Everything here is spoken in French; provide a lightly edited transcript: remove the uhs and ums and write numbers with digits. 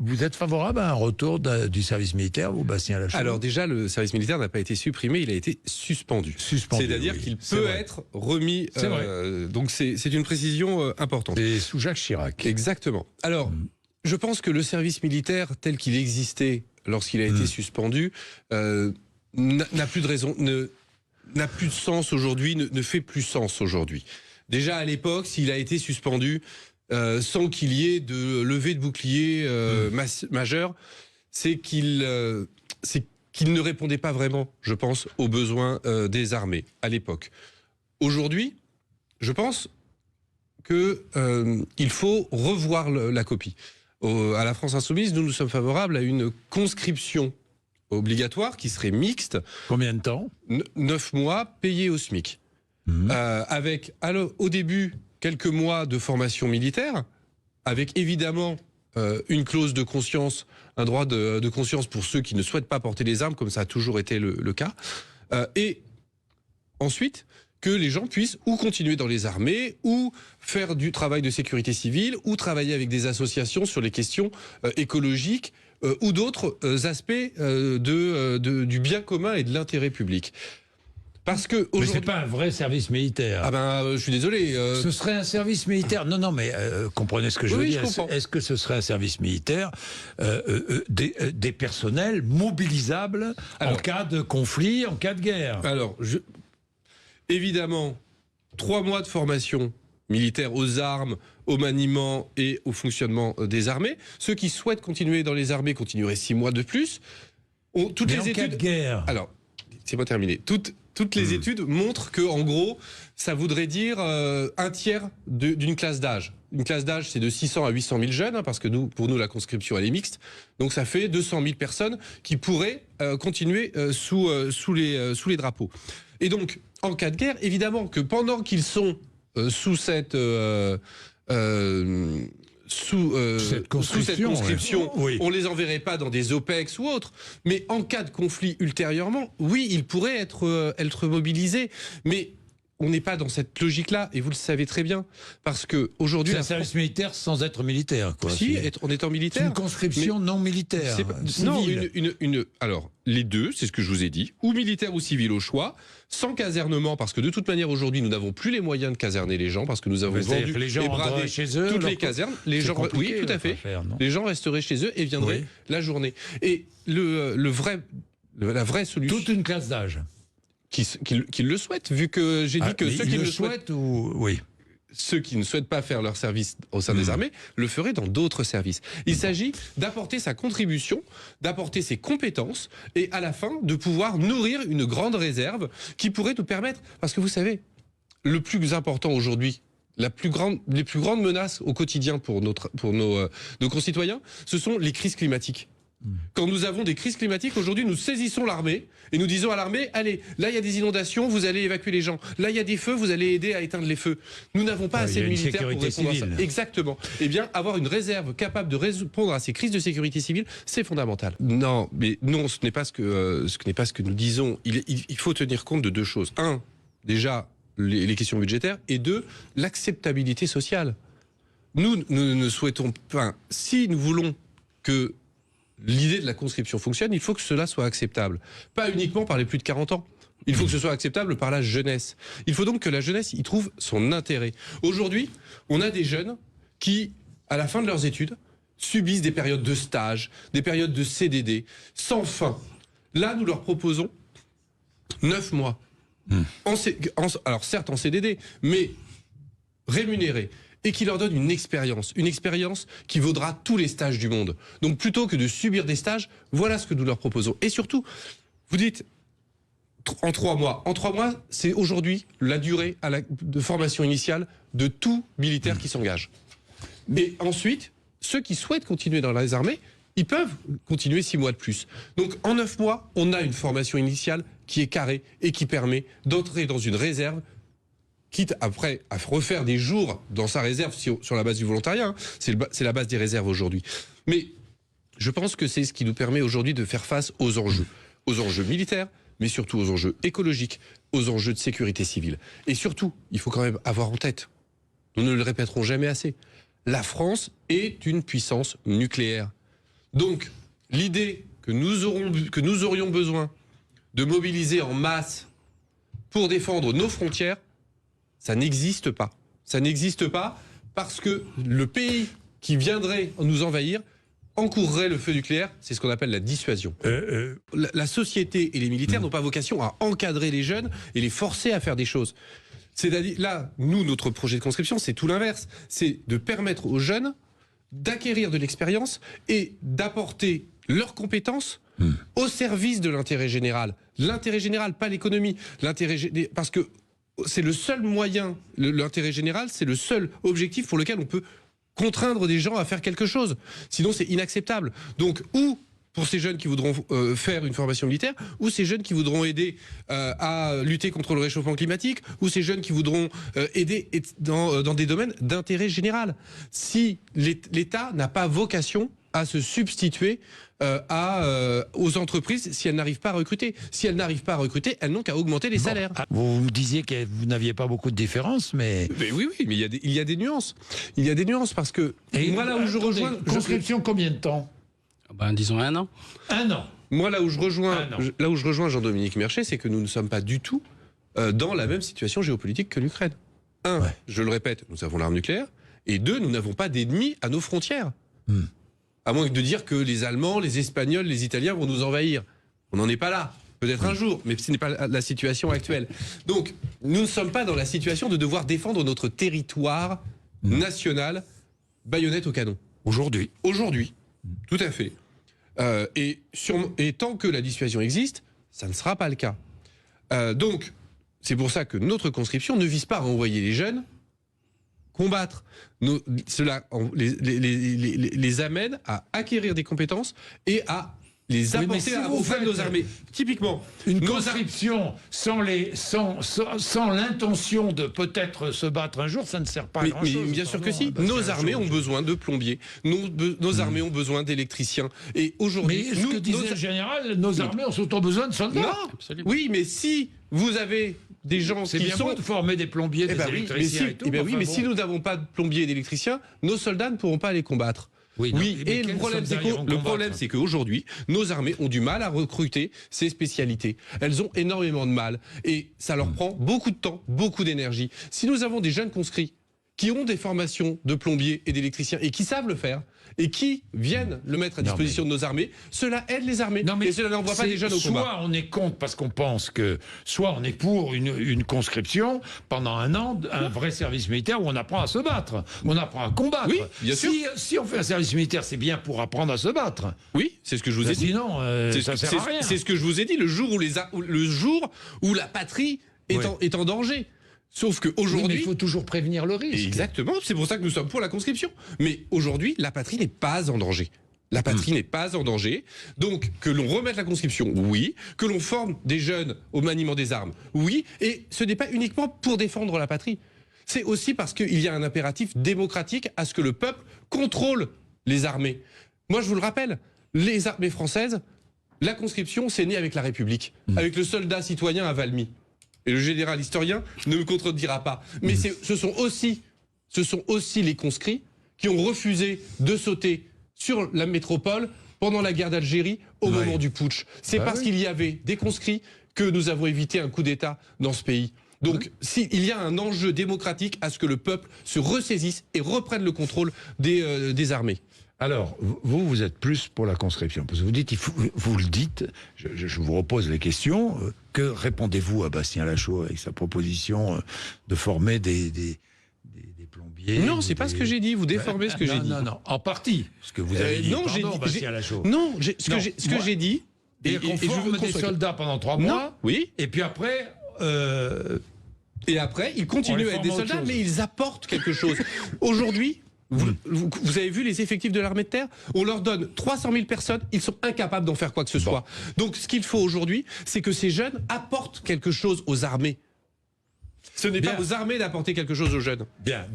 vous êtes favorable à un retour du service militaire, vous, Bastien Lachaud? Alors déjà, le service militaire n'a pas été supprimé, il a été suspendu. C'est-à-dire qu'il peut être remis. C'est vrai. Donc c'est une précision importante. Et sous Jacques Chirac. Exactement. Alors, je pense que le service militaire tel qu'il existait lorsqu'il a été suspendu n'a plus de raison, n'a plus de sens aujourd'hui, ne fait plus sens aujourd'hui. Déjà à l'époque, s'il a été suspendu sans qu'il y ait de levée de bouclier majeur, c'est qu'il ne répondait pas vraiment, je pense, aux besoins des armées à l'époque. Aujourd'hui, je pense qu'il faut revoir la copie. À la France Insoumise, nous sommes favorables à une conscription obligatoire qui serait mixte. Combien de temps? 9 mois payés au SMIC. Avec au début quelques mois de formation militaire, avec évidemment une clause de conscience, un droit de conscience pour ceux qui ne souhaitent pas porter les armes, comme ça a toujours été le cas. Et ensuite, que les gens puissent ou continuer dans les armées, ou faire du travail de sécurité civile, ou travailler avec des associations sur les questions écologiques, ou d'autres aspects du bien commun et de l'intérêt public. Parce que mais c'est pas un vrai service militaire. Ah ben, je suis désolé. Ce serait un service militaire. Non, mais comprenez ce que je veux dire. Est-ce que ce serait un service militaire des personnels mobilisables en cas de conflit, en cas de guerre? Alors, évidemment, 3 mois de formation militaire aux armes, au maniement et au fonctionnement des armées. Ceux qui souhaitent continuer dans les armées continueraient 6 mois de plus. Toutes les études. En cas de guerre. Alors, c'est pas terminé. Toutes les études montrent que, en gros, ça voudrait dire un tiers d'une classe d'âge. Une classe d'âge, c'est de 600 à 800 000 jeunes, hein, parce que pour nous, la conscription, elle est mixte. Donc, ça fait 200 000 personnes qui pourraient continuer sous les drapeaux. Et donc, en cas de guerre, évidemment que pendant qu'ils sont sous cette conscription, oui. On les enverrait pas dans des OPEX ou autres. Mais en cas de conflit ultérieurement, oui, ils pourraient être mobilisés. Mais on n'est pas dans cette logique-là, et vous le savez très bien, parce que aujourd'hui, c'est un service militaire sans être militaire, quoi. Si, en étant militaire. C'est une conscription non militaire. Non, alors les deux, c'est ce que je vous ai dit, ou militaire ou civil au choix, sans casernement, parce que de toute manière aujourd'hui nous n'avons plus les moyens de caserner les gens, parce que nous avons vendu les gens et bradé chez eux, toutes les casernes. Les gens, oui, tout à fait. Les gens resteraient chez eux et viendraient la journée. Et la vraie solution. Toute une classe d'âge. Qui le souhaitent, vu que j'ai dit que ceux qui le souhaitent, ceux qui ne souhaitent pas faire leur service au sein des armées le feraient dans d'autres services. Il s'agit d'apporter sa contribution, d'apporter ses compétences et à la fin de pouvoir nourrir une grande réserve qui pourrait nous permettre, parce que vous savez, le plus important aujourd'hui, les plus grandes menaces au quotidien pour nos concitoyens, ce sont les crises climatiques. Quand nous avons des crises climatiques, aujourd'hui, nous saisissons l'armée et nous disons à l'armée, allez, là il y a des inondations, vous allez évacuer les gens. Là il y a des feux, vous allez aider à éteindre les feux. Nous n'avons pas assez de militaires pour répondre à ça. Exactement. Eh bien, avoir une réserve capable de répondre à ces crises de sécurité civile, c'est fondamental. Non, mais non, ce n'est pas ce que nous disons. Il faut tenir compte de deux choses. Un, déjà, les questions budgétaires, et deux, l'acceptabilité sociale. Nous ne souhaitons pas, si nous voulons que l'idée de la conscription fonctionne, il faut que cela soit acceptable. Pas uniquement par les plus de 40 ans. Il faut que ce soit acceptable par la jeunesse. Il faut donc que la jeunesse y trouve son intérêt. Aujourd'hui, on a des jeunes qui, à la fin de leurs études, subissent des périodes de stage, des périodes de CDD, sans fin. Là, nous leur proposons 9 mois. Alors certes en CDD, mais rémunérés. Et qui leur donne une expérience qui vaudra tous les stages du monde. Donc plutôt que de subir des stages, voilà ce que nous leur proposons. Et surtout, vous dites, en 3 mois. En 3 mois, c'est aujourd'hui la durée de formation initiale de tout militaire qui s'engage. Mais ensuite, ceux qui souhaitent continuer dans les armées, ils peuvent continuer 6 mois de plus. Donc en 9 mois, on a une formation initiale qui est carrée et qui permet d'entrer dans une réserve, quitte après à refaire des jours dans sa réserve sur la base du volontariat. Hein. C'est la base des réserves aujourd'hui. Mais je pense que c'est ce qui nous permet aujourd'hui de faire face aux enjeux militaires, mais surtout aux enjeux écologiques, aux enjeux de sécurité civile. Et surtout, il faut quand même avoir en tête, nous ne le répéterons jamais assez, la France est une puissance nucléaire. Donc, l'idée que nous aurions besoin de mobiliser en masse pour défendre nos frontières, ça n'existe pas. Ça n'existe pas parce que le pays qui viendrait nous envahir encourrait le feu nucléaire, c'est ce qu'on appelle la dissuasion. La société et les militaires n'ont pas vocation à encadrer les jeunes et les forcer à faire des choses. C'est-à-dire, là, nous, notre projet de conscription, c'est tout l'inverse. C'est de permettre aux jeunes d'acquérir de l'expérience et d'apporter leurs compétences au service de l'intérêt général. L'intérêt général, pas l'économie. Parce que c'est le seul moyen, l'intérêt général, c'est le seul objectif pour lequel on peut contraindre des gens à faire quelque chose. Sinon, c'est inacceptable. Donc, ou pour ces jeunes qui voudront faire une formation militaire, ou ces jeunes qui voudront aider à lutter contre le réchauffement climatique, ou ces jeunes qui voudront aider dans des domaines d'intérêt général. Si l'État n'a pas vocation à se substituer aux entreprises si elles n'arrivent pas à recruter. Si elles n'arrivent pas à recruter, elles n'ont qu'à augmenter les salaires. Vous disiez que vous n'aviez pas beaucoup de différences, mais... Oui, mais il y a des nuances. Il y a des nuances parce que... Et moi, là où je rejoins... Conscription, combien de temps? Disons 1 an. 1 an. Moi, là où je rejoins Jean-Dominique Merchet, c'est que nous ne sommes pas du tout dans la même situation géopolitique que l'Ukraine. Je le répète, nous avons l'arme nucléaire. Et 2, nous n'avons pas d'ennemis à nos frontières. À moins de dire que les Allemands, les Espagnols, les Italiens vont nous envahir. On n'en est pas là. Peut-être un jour, mais ce n'est pas la situation actuelle. Donc, nous ne sommes pas dans la situation de devoir défendre notre territoire national, baïonnette au canon. Aujourd'hui. Aujourd'hui, tout à fait. Et tant que la dissuasion existe, ça ne sera pas le cas. Donc, c'est pour ça que notre conscription ne vise pas à envoyer les jeunes combattre. Cela les amène à acquérir des compétences et à les apporter auprès de nos armées. Typiquement, une conscription sans l'intention de peut-être se battre un jour, ça ne sert pas à grand-chose. Mais bien sûr que si. Nos armées ont besoin de plombiers. Nos armées ont besoin d'électriciens. Et aujourd'hui, mais ce que disait le général, nos armées ont surtout besoin de soldats. Non, absolument. Oui, mais si vous avez des gens qui sont de former des plombiers, des électriciens et tout. Mais si nous n'avons pas de plombiers et d'électriciens, nos soldats ne pourront pas les combattre. Oui, et le problème, c'est qu'aujourd'hui, nos armées ont du mal à recruter ces spécialités. Elles ont énormément de mal. Et ça leur prend beaucoup de temps, beaucoup d'énergie. Si nous avons des jeunes conscrits qui ont des formations de plombiers et d'électriciens et qui savent le faire, et qui viennent le mettre à disposition de nos armées, cela aide les armées. Et cela n'envoie pas des jeunes au combat. Soit on est contre parce qu'on pense que, soit on est pour une conscription pendant 1 an, un vrai service militaire où on apprend à se battre, on apprend à combattre. Oui, bien sûr. Si on fait un service militaire, c'est bien pour apprendre à se battre. Oui, c'est ce que je vous ai dit. Sinon, ça sert à rien. C'est ce que je vous ai dit, le jour où la patrie est en danger. Sauf qu'aujourd'hui... il faut toujours prévenir le risque. Exactement, c'est pour ça que nous sommes pour la conscription. Mais aujourd'hui, la patrie n'est pas en danger. La patrie n'est pas en danger. Donc, que l'on remette la conscription, oui. Que l'on forme des jeunes au maniement des armes, oui. Et ce n'est pas uniquement pour défendre la patrie. C'est aussi parce qu'il y a un impératif démocratique à ce que le peuple contrôle les armées. Moi, je vous le rappelle, les armées françaises, la conscription, c'est né avec la République, avec le soldat citoyen à Valmy. Et le général historien ne me contredira pas. Mais ce sont aussi les conscrits qui ont refusé de sauter sur la métropole pendant la guerre d'Algérie au moment du putsch. C'est parce qu'il y avait des conscrits que nous avons évité un coup d'État dans ce pays. Donc, il y a un enjeu démocratique à ce que le peuple se ressaisisse et reprenne le contrôle des armées. Alors, vous êtes plus pour la conscription, parce que vous le dites, je vous repose les questions, que répondez-vous à Bastien Lachaud avec sa proposition de former des plombiers? Non, c'est pas ce que j'ai dit, vous déformez ce que j'ai dit. Non, en partie, ce que vous avez dit, Bastien Lachaud. Non, ce que j'ai dit... Et qu'on forme des soldats pendant 3 mois, et puis après... Et après, ils continuent à être des soldats, mais ils apportent quelque chose. Aujourd'hui... Vous avez vu les effectifs de l'armée de terre? On leur donne 300 000 personnes, ils sont incapables d'en faire quoi que ce soit. Donc ce qu'il faut aujourd'hui, c'est que ces jeunes apportent quelque chose aux armées. Ce n'est pas aux armées d'apporter quelque chose aux jeunes. Bien,